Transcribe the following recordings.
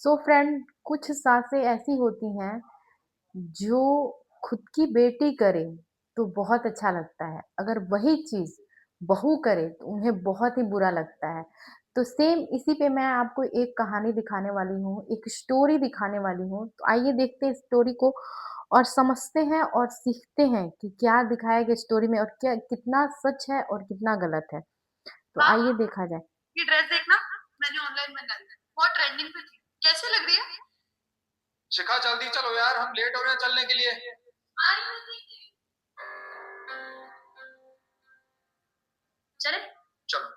So friend, कुछ सासें ऐसी होती हैं जो खुद की बेटी करे तो बहुत अच्छा लगता है, अगर वही चीज़ बहू करे तो उन्हें बहुत ही बुरा लगता है। तो सेम इसी पे मैं आपको एक कहानी दिखाने वाली हूँ, एक स्टोरी दिखाने वाली हूँ। तो आइए देखते हैं स्टोरी को और समझते हैं और सीखते हैं कि क्या दिखाया गया स्टोरी में और क्या कितना सच है और कितना गलत है। तो हाँ, आइए देखा जाए। ये ड्रेस देखना, मैंने ऑनलाइन मंगाई है। बहुत ट्रेंडिंग पे थी। कैसी लग रही है? शिखा जल्दी चलो यार, हम लेट हो रहे हैं चलने के लिए। चले। चलो।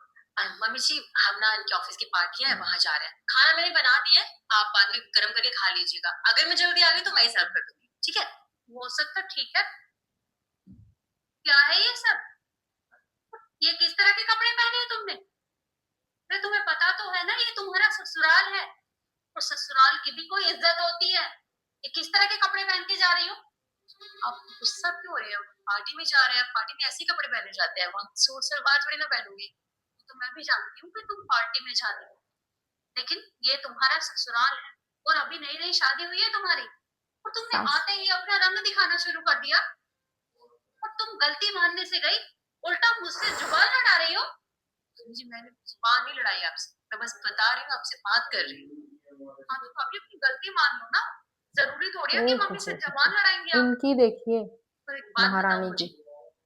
मम्मी जी, हम ना इनके ऑफिस की पार्टी है, वहां जा रहे हैं। खाना मैंने बना दिया है, आप बाद में गर्म करके खा लीजिएगा। अगर मैं जल्दी आ गई तो मैं ही सर्व कर दूंगी, ठीक है? वो सब तो ठीक है। क्या है ये सब? ये किस तरह के कपड़े पहने हैं तुमने? अरे तुम्हें पता तो है ना, ये तुम्हारा ससुराल है और ससुराल की भी कोई इज्जत होती है। ये किस तरह के कपड़े पहन के जा रही हो? आप गुस्सा क्यों हो रहे हो? पार्टी में जा रहे हैं, पार्टी में ऐसे कपड़े पहने जाते हैं। वहां सूट सलवार थोड़ी ना पहनूंगी। तो मैं भी जानती हूँ कि तुम पार्टी में जा रही हो, लेकिन ये तुम्हारा ससुराल है और अभी नई नई शादी हुई है तुम्हारी, और तुमने सास आते ही अपना रंग दिखाना शुरू कर दिया। और तुम गलती मानने से गई, उल्टा मुझसे जुबान लड़ा रही हो। जी, मैंने जुबान नहीं लड़ाई आपसे, मैं बस बता रही हूँ, आपसे बात कर रही हूँ। हाँ, तो अभी अपनी गलती मान लो ना। जरूरी थोड़ी है कि ओह मम्मी से हो। जबान लड़ाएंगे आप। इनकी देखिए, पर एक बात बताओ महारानी मुझे, की।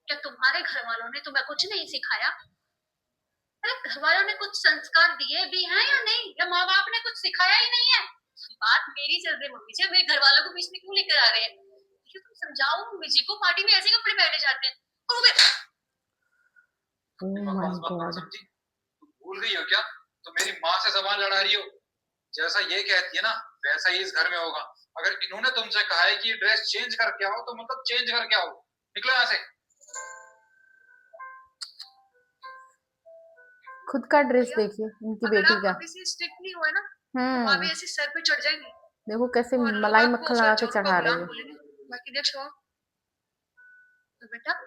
क्या तुम्हारे घर वालों ने तुम्हें कुछ नहीं सिखाया? अरे घर वालों ने कुछ संस्कार दिए भी हैं या नहीं, या माँ बाप ने कुछ सिखाया ही नहीं है? बात मेरी चल रही मम्मी जी, मेरे घर वालों को बीच में क्यों लेकर आ रहे हैं? देखिए, तुम समझाओ मम्मी जी को, पार्टी में ऐसे कपड़े पहने जाते हैं। और वो भी ओह अपनी माय बकवास बात मत गॉड। समझी, तुम भूल गई हो क्या? तो मेरी माँ से जबान लड़ा रही हो। जैसा ये कहती है ना, वैसा ही इस घर में होगा। अगर इन्होंने तुमसे कहा है कि ड्रेस चेंज करके आओ, तो मतलब चेंज करके आओ। निकलो यहाँ से। खुद का ड्रेस भैया, देखिए, इनकी अगर बेटी आप का। अभी से स्ट्रिक्ट नहीं हुए ना, तो भाभी हम्म। ऐसे सर पे चढ़ जाएंगी देखो कैसे और लोग मलाई आपको मक्खन फिर लगा के जोरू का चढ़ा रही गुलाम है। बोलेंगे। बाकी देख शो, तो बेटा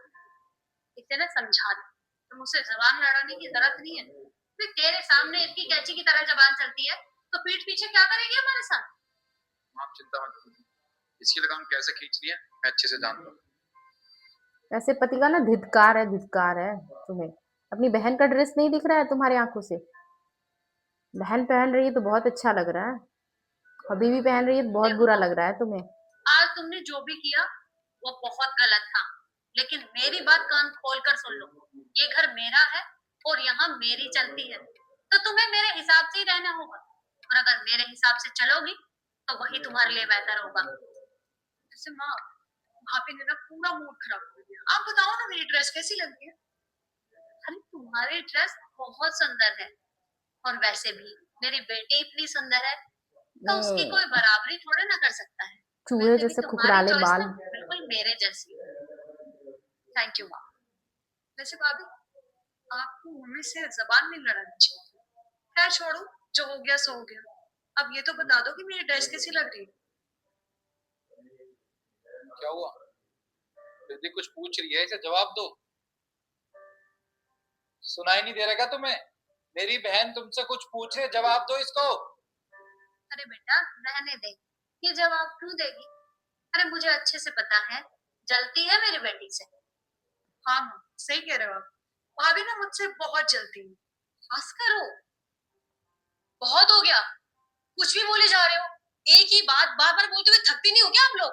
इसे ना समझा दे, तो मुझसे जबान लड़ाने की जरूरत नहीं है। फिर तेरे सामने इतनी कैची की तरह जबान चलती है, तो पीठ पीछे क्या करेगी हमारे साथ? आप चिंता मत करो, इसकी लगाम कैसे खींचनी है मैं अच्छे से जानता हूँ। ऐसे पति का ना धिक्कार है तुम्हें। अपनी बहन का ड्रेस नहीं दिख रहा है तुम्हारी आंखों से? बहन पहन रही है तो बहुत अच्छा लग रहा है, और बीवी पहन रही है तो बहुत देखो बुरा लग मम्मी, रहा है तुम्हें। आज तुमने जो भी किया वो बहुत गलत था, लेकिन मेरी बात कान खोल कर सुन लो। ये घर मेरा है और यहाँ मेरी चलती है, तो तुम्हें मेरे हिसाब से ही रहना होगा। और अगर मेरे हिसाब से चलोगी तो वही तुम्हारे लिए बेहतर होगा। जैसे माँ, भाभी ने ना पूरा मूड खराब कर दिया। आप बताओ ना, मेरी ड्रेस कैसी लग रही है? अरे तुम्हारी ड्रेस बहुत सुंदर है, और वैसे भी मेरी बेटी इतनी सुंदर है, तो उसकी कोई हम्म। बराबरी थोड़े ना कर सकता है। चूहे वैसे भी जैसे तुम्हारी खुखराले चॉइस बाल। ना बिल्कुल मेरे जैसी है। थैंक यू माँ। वैसे भाभी, आपको मम्मी से जबान नहीं लड़ानी चाहिए। खैर छोड़ो, जो हो गया सो हो गया। अब ये तो बता दो कि मेरी ड्रेस कैसी लग रही है? क्या हुआ? दीदी कुछ पूछ रही है, इसे जवाब दो। सुनाई नहीं दे रहा क्या तुम्हें? मेरी बहन तुमसे कुछ पूछ रही है, जवाब दो इसको। अरे बेटा, रहने दे, ये जवाब क्यों देगी? अरे मुझे अच्छे से पता है, जलती है मेरी बेटी से। हाँ माँ, सही कह रहे हो आप। भाभी ना मुझसे बहुत जलती है। बस करो, बहुत हो गया। कुछ भी बोले जा रहे हो, एक ही बात बार बार बोलते हुए थकती नहीं हो क्या आप लोग?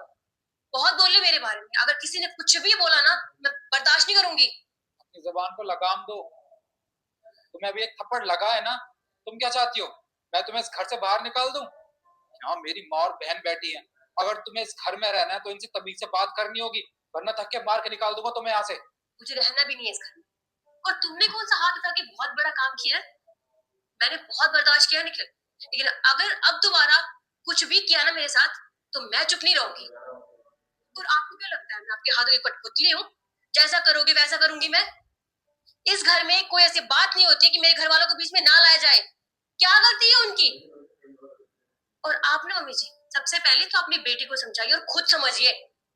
बहुत बोले मेरे बारे में, अगर किसी ने कुछ भी बोला ना, मैं बर्दाश्त नहीं करूंगी। अपनी जबान को लगाम दो। तुम्हें अभी एक थप्पड़ लगा है ना? तुम क्या चाहती हो, मैं तुम्हें इस घर से बाहर निकाल दूं? यहाँ मेरी माँ और बहन बैठी है। अगर तुम्हें इस घर में रहना है तो इनसे तमीज से बात करनी होगी, वरना थक के मार के निकाल दूंगा तुम्हें यहाँ से। मुझे रहना भी नहीं है इस घर में। और तुमने कौन सा हाथ उठा के बहुत बड़ा काम किया है? मैंने बहुत बर्दाश्त किया निखिल, लेकिन अगर अब दोबारा कुछ भी किया ना मेरे साथ, तो मैं चुप नहीं रहूंगी। और आपको क्या लगता है मैं आपके हाथों की कठपुतली हूँ? जैसा करोगे वैसा करूंगी मैं। इस घर में कोई ऐसी बात नहीं होती कि मेरे घर वालों को बीच में ना लाया जाए। क्या गलती है उनकी? और आप ना मम्मी जी, सबसे पहले तो अपनी बेटी को समझाइए और खुद समझिए।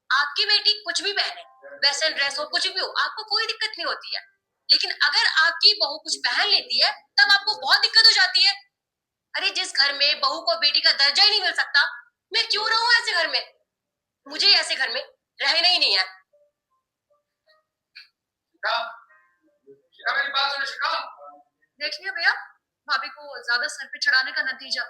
आपकी बेटी कुछ भी पहने, वेस्टर्न ड्रेस हो कुछ भी हो, आपको कोई दिक्कत नहीं होती है। लेकिन अगर आपकी बहू कुछ पहन लेती है, तब आपको बहुत दिक्कत हो जाती है। अरे जिस घर में बहू को बेटी का दर्जा ही नहीं मिल सकता, मैं क्यों रहूं ऐसे घर में? मुझे ऐसे घर में रहना ही नहीं है। शिखा, शिखा मेरी बात सुनो शिखा। देख लिया भैया, भाभी को ज्यादा सर पे चढ़ाने का नतीजा।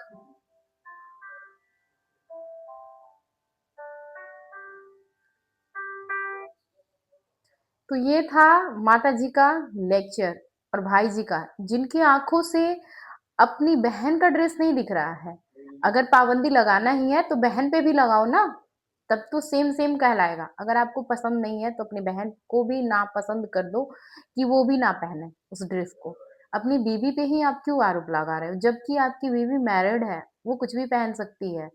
तो ये था माता जी का लेक्चर और भाई जी का, जिनकी आंखों से अपनी बहन का ड्रेस नहीं दिख रहा है। अगर पाबंदी लगाना ही है तो बहन पे भी लगाओ ना, तब तो सेम सेम कहलाएगा। अगर आपको पसंद नहीं है तो अपनी बहन को भी नापसंद कर दो कि वो भी ना पहने उस ड्रेस को। अपनी बीवी पे ही आप क्यों आरोप लगा रहे हो, जबकि आपकी बीवी मैरिड है, वो कुछ भी पहन सकती है।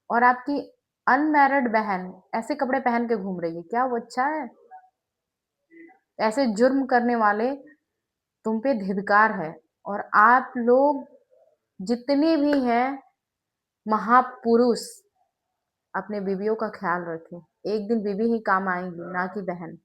और आपकी अनमैरिड बहन ऐसे कपड़े पहन के घूम रही है, क्या वो अच्छा है? ऐसे जुर्म करने वाले तुम पे धिक्कार है। और आप लोग जितने भी हैं महापुरुष, अपने बीवियों का ख्याल रखें। एक दिन बीवी ही काम आएंगी, ना कि बहन।